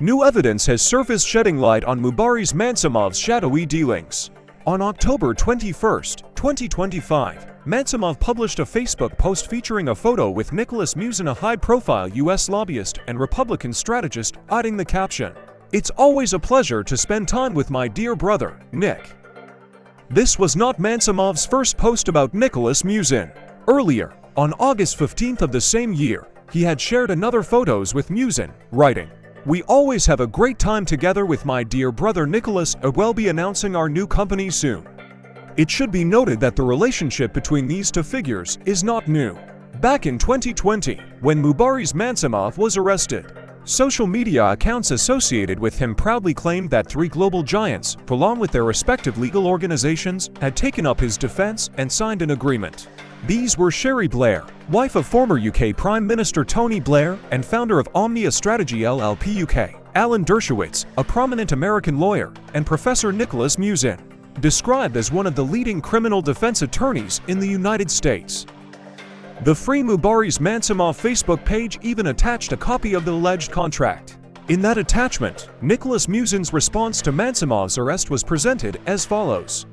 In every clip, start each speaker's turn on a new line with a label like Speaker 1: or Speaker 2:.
Speaker 1: New evidence has surfaced shedding light on Mubariz Mansimov's shadowy dealings. On October 21, 2025, Mansimov published a Facebook post featuring a photo with Nicholas Musin, a high-profile U.S. lobbyist and Republican strategist, adding the caption, "It's always a pleasure to spend time with my dear brother, Nick." This was not Mansimov's first post about Nicholas Musin. Earlier, on August 15th of the same year, he had shared another photos with Musin, writing, "We always have a great time together with my dear brother Nicholas. We'll be announcing our new company soon." It should be noted that the relationship between these two figures is not new. Back in 2020, when Mubariz Mansimov was arrested, social media accounts associated with him proudly claimed that three global giants, along with their respective legal organizations, had taken up his defense and signed an agreement. These were Sherry Blair, wife of former UK Prime Minister Tony Blair and founder of Omnia Strategy LLP UK, Alan Dershowitz, a prominent American lawyer, and Professor Nicholas Musin, described as one of the leading criminal defense attorneys in the United States. The Free Mubariz Mansimov Facebook page even attached a copy of the alleged contract. In that attachment, Nicholas Musin's response to Mansimov's arrest was presented as follows.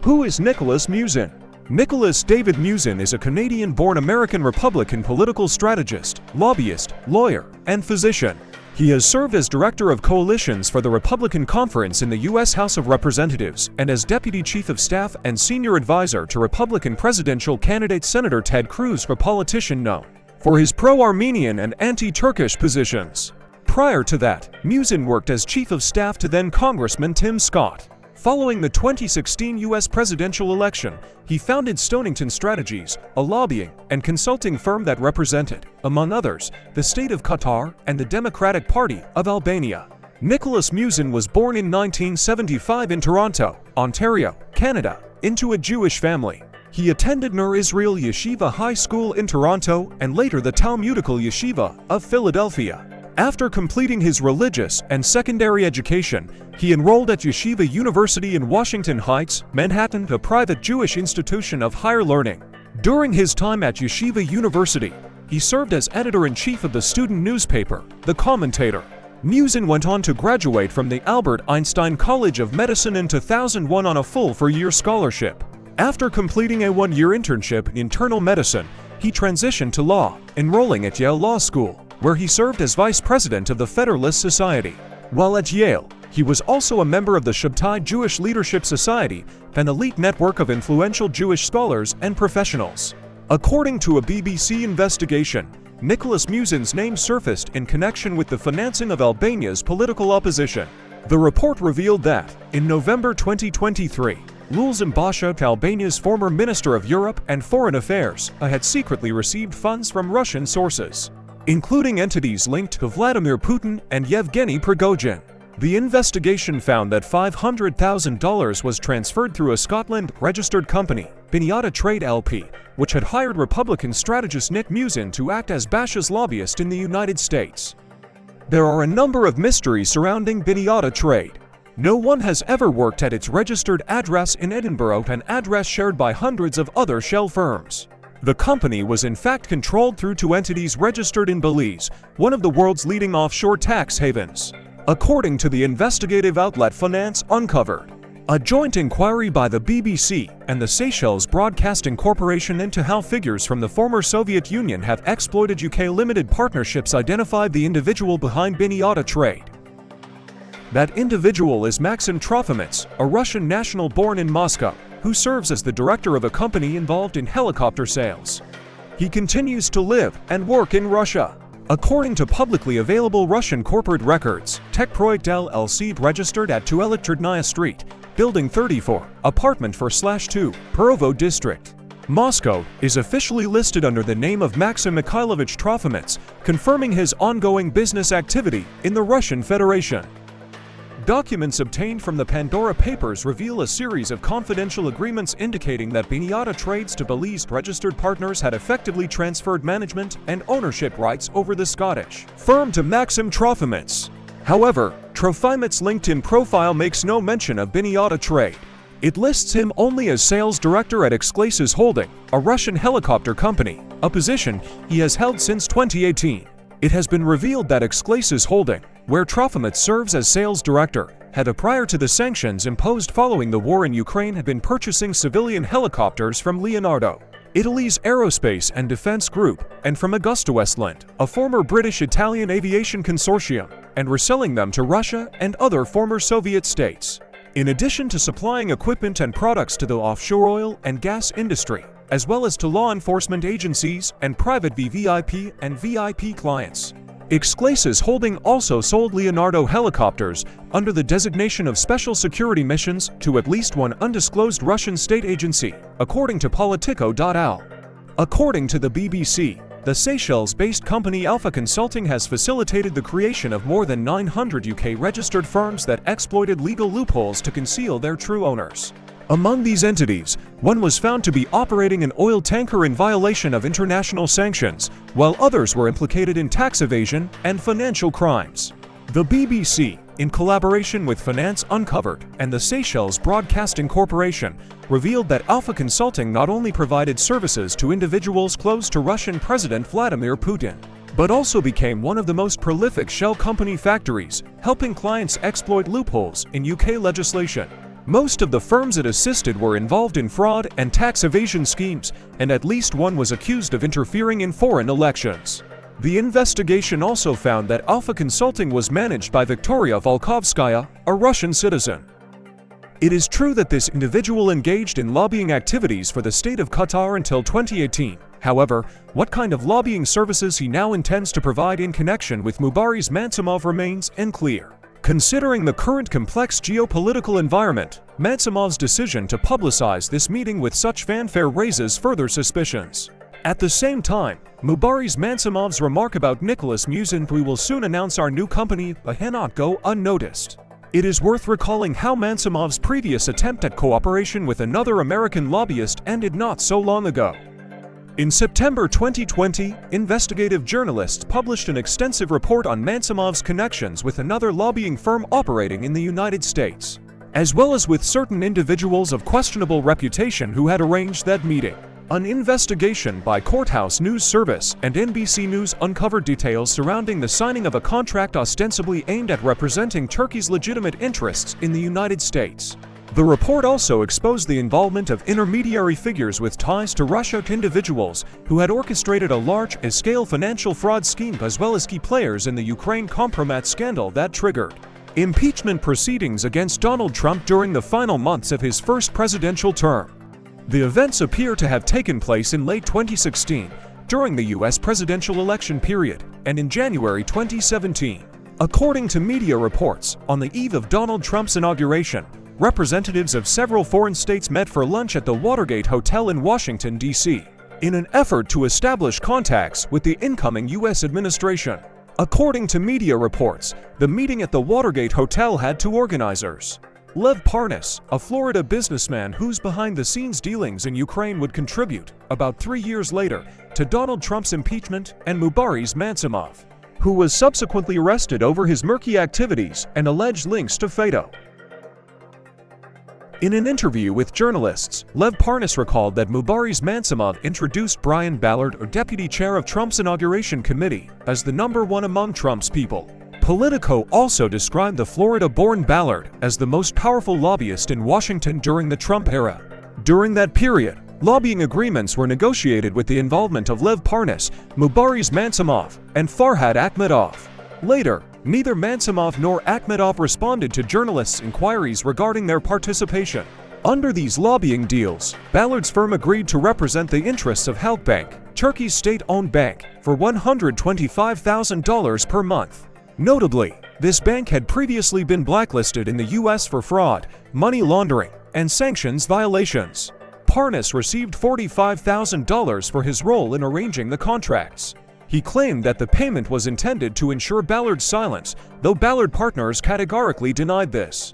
Speaker 1: Who is Nicholas Musin? Nicholas David Musin is a Canadian-born American Republican political strategist, lobbyist, lawyer, and physician. He has served as Director of Coalitions for the Republican Conference in the U.S. House of Representatives and as Deputy Chief of Staff and Senior Advisor to Republican presidential candidate Senator Ted Cruz, a politician known for his pro-Armenian and anti-Turkish positions. Prior to that, Musin worked as Chief of Staff to then Congressman Tim Scott. Following the 2016 U.S. presidential election, he founded Stonington Strategies, a lobbying and consulting firm that represented, among others, the state of Qatar and the Democratic Party of Albania. Nicholas Musin was born in 1975 in Toronto, Ontario, Canada, into a Jewish family. He attended Ner Israel Yeshiva High School in Toronto and later the Talmudical Yeshiva of Philadelphia. After completing his religious and secondary education, he enrolled at Yeshiva University in Washington Heights, Manhattan, a private Jewish institution of higher learning. During his time at Yeshiva University, he served as editor-in-chief of the student newspaper, The Commentator. Musin went on to graduate from the Albert Einstein College of Medicine in 2001 on a full four-year scholarship. After completing a one-year internship in internal medicine, he transitioned to law, enrolling at Yale Law School, where he served as vice president of the Federalist Society. While at Yale, he was also a member of the Shabtai Jewish Leadership Society, an elite network of influential Jewish scholars and professionals. According to a BBC investigation, Nicholas Musin's name surfaced in connection with the financing of Albania's political opposition. The report revealed that, in November 2023, Lulzim Basha, Albania's former Minister of Europe and Foreign Affairs, had secretly received funds from Russian sources, including entities linked to Vladimir Putin and Yevgeny Prigozhin. The investigation found that $500,000 was transferred through a Scotland-registered company, Biniatta Trade LP, which had hired Republican strategist Nick Musin to act as Basha's lobbyist in the United States. There are a number of mysteries surrounding Biniatta Trade. No one has ever worked at its registered address in Edinburgh, an address shared by hundreds of other shell firms. The company was in fact controlled through two entities registered in Belize, one of the world's leading offshore tax havens. According to the investigative outlet Finance Uncovered, a joint inquiry by the BBC and the Seychelles Broadcasting Corporation into how figures from the former Soviet Union have exploited UK limited partnerships identified the individual behind Biniatta Trade. That individual is Maxim Trofimets, a Russian national born in Moscow, who serves as the director of a company involved in helicopter sales. He continues to live and work in Russia. According to publicly available Russian corporate records, Techproyekt LLC registered at 2 Elektrotnaya Street, Building 34, Apartment 4/2, Perovo District. Moscow is officially listed under the name of Maxim Mikhailovich Trofimets, confirming his ongoing business activity in the Russian Federation. Documents obtained from the Pandora Papers reveal a series of confidential agreements indicating that Biniatta Trade's to Belize registered partners had effectively transferred management and ownership rights over the Scottish firm to Maxim Trofimets. However, Trofimets' LinkedIn profile makes no mention of Biniatta Trade. It lists him only as sales director at Exclasis Holding, a Russian helicopter company, a position he has held since 2018. It has been revealed that Exclasis Holding, where Trofimov serves as sales director, had prior to the sanctions imposed following the war in Ukraine had been purchasing civilian helicopters from Leonardo, Italy's aerospace and defense group, and from AgustaWestland, a former British-Italian aviation consortium, and reselling them to Russia and other former Soviet states. In addition to supplying equipment and products to the offshore oil and gas industry, as well as to law enforcement agencies and private VVIP and VIP clients. Exclasis Holding also sold Leonardo helicopters under the designation of special security missions to at least one undisclosed Russian state agency, according to Politico.al. According to the BBC, the Seychelles-based company Alpha Consulting has facilitated the creation of more than 900 UK-registered firms that exploited legal loopholes to conceal their true owners. Among these entities, one was found to be operating an oil tanker in violation of international sanctions, while others were implicated in tax evasion and financial crimes. The BBC, in collaboration with Finance Uncovered and the Seychelles Broadcasting Corporation, revealed that Alpha Consulting not only provided services to individuals close to Russian President Vladimir Putin, but also became one of the most prolific shell company factories, helping clients exploit loopholes in UK legislation. Most of the firms it assisted were involved in fraud and tax evasion schemes, and at least one was accused of interfering in foreign elections. The investigation also found that Alpha Consulting was managed by Viktoria Volkovskaya, a Russian citizen. It is true that this individual engaged in lobbying activities for the state of Qatar until 2018. However, what kind of lobbying services he now intends to provide in connection with Mubariz Mansimov remains unclear. Considering the current complex geopolitical environment, Mansimov's decision to publicize this meeting with such fanfare raises further suspicions. At the same time, Mubariz Mansimov's remark about Nicholas Musin "We will soon announce our new company" cannot go unnoticed. It is worth recalling how Mansimov's previous attempt at cooperation with another American lobbyist ended not so long ago. In September 2020, investigative journalists published an extensive report on Mansimov's connections with another lobbying firm operating in the United States, as well as with certain individuals of questionable reputation who had arranged that meeting. An investigation by Courthouse News Service and NBC News uncovered details surrounding the signing of a contract ostensibly aimed at representing Turkey's legitimate interests in the United States. The report also exposed the involvement of intermediary figures with ties to Russia, individuals who had orchestrated a large-scale financial fraud scheme, as well as key players in the Ukraine compromat scandal that triggered impeachment proceedings against Donald Trump during the final months of his first presidential term. The events appear to have taken place in late 2016, during the U.S. presidential election period, and in January 2017. According to media reports, on the eve of Donald Trump's inauguration, representatives of several foreign states met for lunch at the Watergate Hotel in Washington, D.C., in an effort to establish contacts with the incoming U.S. administration. According to media reports, the meeting at the Watergate Hotel had two organizers. Lev Parnas, a Florida businessman whose behind-the-scenes dealings in Ukraine would contribute, about 3 years later, to Donald Trump's impeachment, and Mubariz Mansimov, who was subsequently arrested over his murky activities and alleged links to FATO. In an interview with journalists, Lev Parnas recalled that Mubariz Mansimov introduced Brian Ballard, a deputy chair of Trump's inauguration committee, as the #1 among Trump's people. Politico also described the Florida-born Ballard as the most powerful lobbyist in Washington during the Trump era. During that period, lobbying agreements were negotiated with the involvement of Lev Parnas, Mubariz Mansimov, and Farhad Akhmedov. Later, neither Mansimov nor Akhmedov responded to journalists' inquiries regarding their participation. Under these lobbying deals, Ballard's firm agreed to represent the interests of Halkbank, Turkey's state-owned bank, for $125,000 per month. Notably, this bank had previously been blacklisted in the U.S. for fraud, money laundering, and sanctions violations. Parnas received $45,000 for his role in arranging the contracts. He claimed that the payment was intended to ensure Ballard's silence, though Ballard Partners categorically denied this.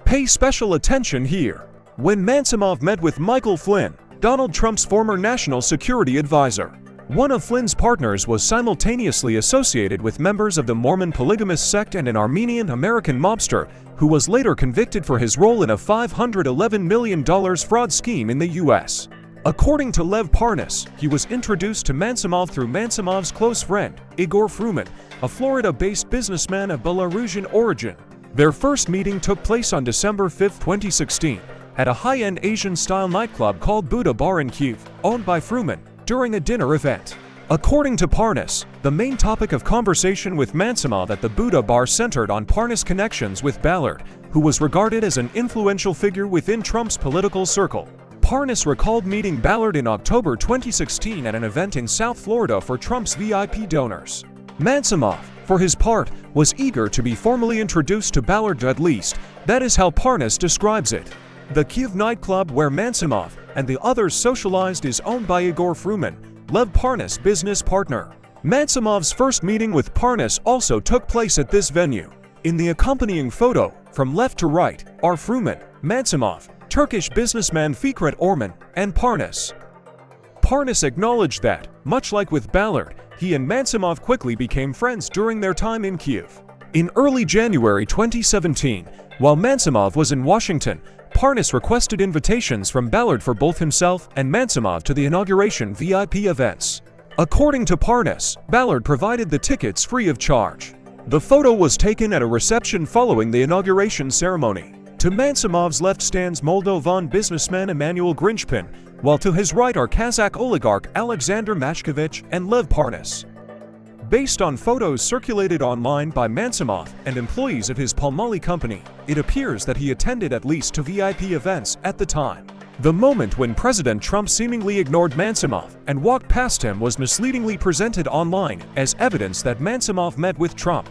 Speaker 1: Pay special attention here. When Mansimov met with Michael Flynn, Donald Trump's former national security advisor, one of Flynn's partners was simultaneously associated with members of the Mormon polygamous sect and an Armenian-American mobster who was later convicted for his role in a $511 million fraud scheme in the U.S. According to Lev Parnas, he was introduced to Mansimov through Mansimov's close friend, Igor Fruman, a Florida-based businessman of Belarusian origin. Their first meeting took place on December 5, 2016, at a high-end Asian-style nightclub called Buddha Bar in Kyiv, owned by Fruman, during a dinner event. According to Parnas, the main topic of conversation with Mansimov at the Buddha Bar centered on Parnas' connections with Ballard, who was regarded as an influential figure within Trump's political circle. Parnas recalled meeting Ballard in October 2016 at an event in South Florida for Trump's VIP donors. Mansimov, for his part, was eager to be formally introduced to Ballard. At least, that is how Parnas describes it. The Kyiv nightclub where Mansimov and the others socialized is owned by Igor Fruman, Lev Parnas' business partner. Mansimov's first meeting with Parnas also took place at this venue. In the accompanying photo, from left to right, are Fruman, Mansimov, Turkish businessman Fikret Orman, and Parnas. Parnas acknowledged that, much like with Ballard, he and Mansimov quickly became friends during their time in Kyiv. In early January 2017, while Mansimov was in Washington, Parnas requested invitations from Ballard for both himself and Mansimov to the inauguration VIP events. According to Parnas, Ballard provided the tickets free of charge. The photo was taken at a reception following the inauguration ceremony. To Mansimov's left stands Moldovan businessman Emanuel Grinchpin, while to his right are Kazakh oligarch Alexander Mashkevich and Lev Parnas. Based on photos circulated online by Mansimov and employees of his Palmolive company, it appears that he attended at least two VIP events at the time. The moment when President Trump seemingly ignored Mansimov and walked past him was misleadingly presented online as evidence that Mansimov met with Trump.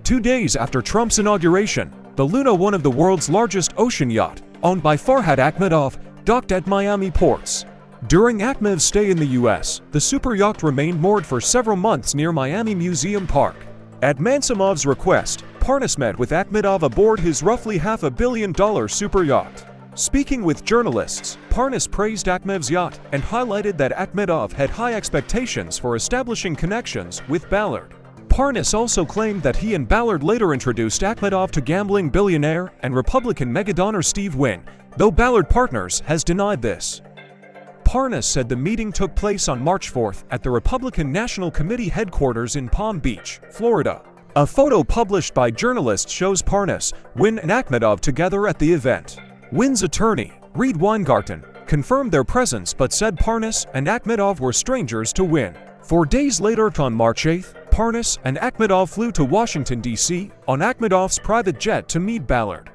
Speaker 1: 2 days after Trump's inauguration, the Luna, one of the world's largest ocean yacht, owned by Farhad Akhmedov, docked at Miami ports. During Akhmedov's stay in the U.S., the super yacht remained moored for several months near Miami Museum Park. At Mansimov's request, Parnas met with Akhmedov aboard his roughly $500 million super yacht. Speaking with journalists, Parnas praised Akhmedov's yacht and highlighted that Akhmedov had high expectations for establishing connections with Ballard. Parnas also claimed that he and Ballard later introduced Akhmedov to gambling billionaire and Republican megadonor Steve Wynn, though Ballard Partners has denied this. Parnas said the meeting took place on March 4th at the Republican National Committee headquarters in Palm Beach, Florida. A photo published by journalists shows Parnas, Wynn and Akhmedov together at the event. Wynn's attorney, Reed Weingarten, confirmed their presence but said Parnas and Akhmedov were strangers to Wynn. 4 days later, on March 8th, Parnas and Akhmedov flew to Washington, D.C. on Akhmedov's private jet to meet Ballard.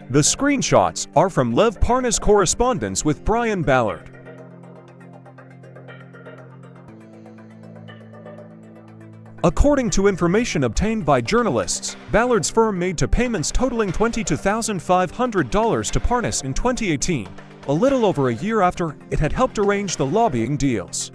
Speaker 1: The screenshots are from Lev Parnas' correspondence with Brian Ballard. According to information obtained by journalists, Ballard's firm made payments totaling $22,500 to Parnas in 2018, a little over a year after it had helped arrange the lobbying deals.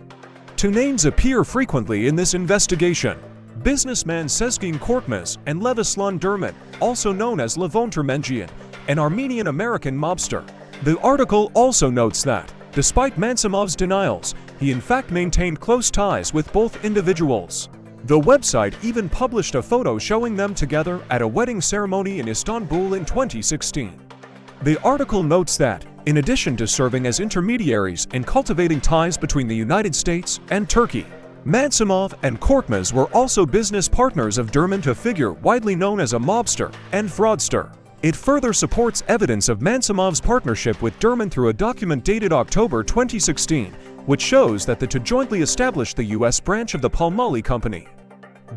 Speaker 1: Two names appear frequently in this investigation: businessman Sezgin Korkmaz and Levislan Derman, also known as Levon Termengian, an Armenian-American mobster. The article also notes that, despite Mansimov's denials, he in fact maintained close ties with both individuals. The website even published a photo showing them together at a wedding ceremony in Istanbul in 2016. The article notes that, in addition to serving as intermediaries and cultivating ties between the United States and Turkey, Mansimov and Korkmaz were also business partners of Derman, a figure widely known as a mobster and fraudster. It further supports evidence of Mansimov's partnership with Derman through a document dated October 2016, which shows that the two jointly established the U.S. branch of the Palmolive company.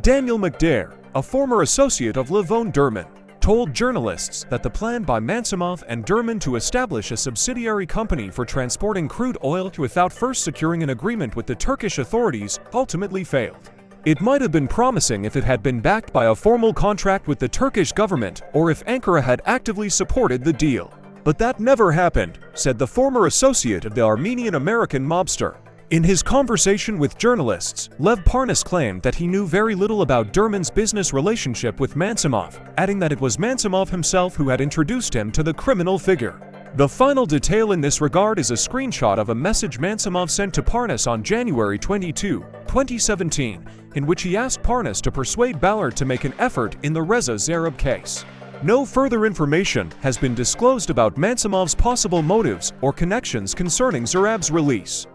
Speaker 1: Daniel McDare, a former associate of Levon Derman, told journalists that the plan by Mansimov and Derman to establish a subsidiary company for transporting crude oil without first securing an agreement with the Turkish authorities ultimately failed. It might have been promising if it had been backed by a formal contract with the Turkish government or if Ankara had actively supported the deal. But that never happened, said the former associate of the Armenian-American mobster. In his conversation with journalists, Lev Parnas claimed that he knew very little about Derman's business relationship with Mansimov, adding that it was Mansimov himself who had introduced him to the criminal figure. The final detail in this regard is a screenshot of a message Mansimov sent to Parnas on January 22, 2017, in which he asked Parnas to persuade Ballard to make an effort in the Reza Zareb case. No further information has been disclosed about Mansimov's possible motives or connections concerning Zurab's release.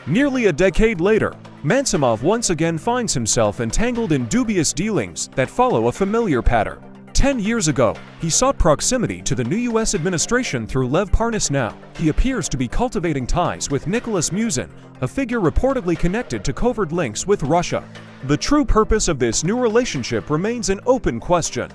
Speaker 1: Nearly a decade later, Mansimov once again finds himself entangled in dubious dealings that follow a familiar pattern. 10 years ago, he sought proximity to the new U.S. administration through Lev Parnas. Now, he appears to be cultivating ties with Nicholas Musin, a figure reportedly connected to covert links with Russia. The true purpose of this new relationship remains an open question.